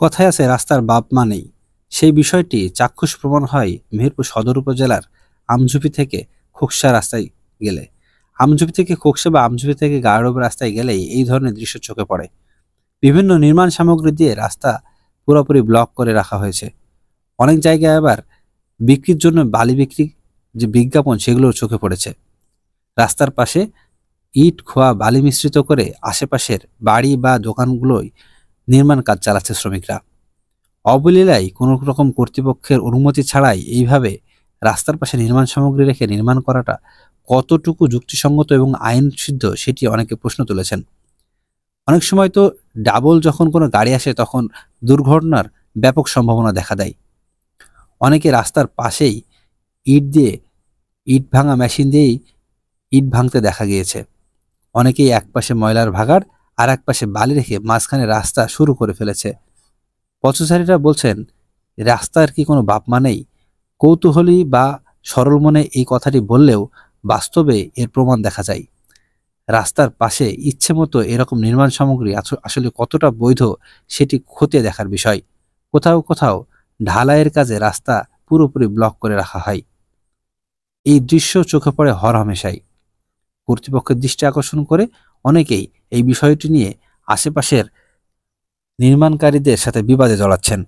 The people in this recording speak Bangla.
কথায় আছে রাস্তার বাপ মা নেই। সেই বিষয়টি চাক্ষুষ প্রমাণ হয় মেহেরপুর সদর উপজেলার আমঝুপি থেকে খোকসা রাস্তায় গেলে। আমঝুপি থেকে খোকসা বা আমঝুপি থেকে গাড়ব রাস্তায় গেলেই এই ধরনের দৃশ্য চোখে পড়ে। বিভিন্ন নির্মাণ সামগ্রী দিয়ে রাস্তা পুরোপুরি ব্লক করে রাখা হয়েছে। অনেক জায়গায় আবার বিক্রির জন্য বালি বিক্রি যে বিজ্ঞাপন সেগুলোও চোখে পড়েছে। রাস্তার পাশে ইট খোয়া বালি মিশ্রিত করে আশেপাশের বাড়ি বা দোকানগুলোয় নির্মাণ কাজ চালাচ্ছে শ্রমিকরা। অবলীলায় কোনো রকম কর্তৃপক্ষের অনুমতি ছাড়াই এইভাবে রাস্তার পাশে নির্মাণ সামগ্রী রেখে নির্মাণ করাটা কতটুকু যুক্তিসঙ্গত এবং আইন সিদ্ধ সেটি অনেকে প্রশ্ন তুলেছেন। অনেক সময় তো ডাবল যখন কোনো গাড়ি আসে তখন দুর্ঘটনার ব্যাপক সম্ভাবনা দেখা দেয়। অনেকে রাস্তার পাশেই ইট দিয়ে ইট ভাঙা মেশিন দিয়েই ইট ভাঙতে দেখা গিয়েছে। অনেকেই একপাশে ময়লার ভাগাড় আর এক পাশে বালি রেখে মাঝখানে রাস্তা শুরু করে ফেলেছে। পথচারীরা বলছেন, রাস্তার কি কোনো বাপ মা নেই? কৌতূহলী বা সরল মনে এই কথাটি বললেও বাস্তবে এর প্রমাণ দেখা যায়। রাস্তার পাশে ইচ্ছে মতো এরকম নির্মাণ সামগ্রী আসলে কতটা বৈধ সেটি খতিয়ে দেখার বিষয়। কোথাও কোথাও ঢালাইয়ের কাজে রাস্তা পুরোপুরি ব্লক করে রাখা হয়। এই দৃশ্য চোখে পড়ে হরহামেশাই। কর্তৃপক্ষের দৃষ্টি আকর্ষণ করে অনেকেই এই বিষয়টি নিয়ে আশেপাশের নির্মাণকারীদের সাথে বিবাদে জড়াচ্ছেন।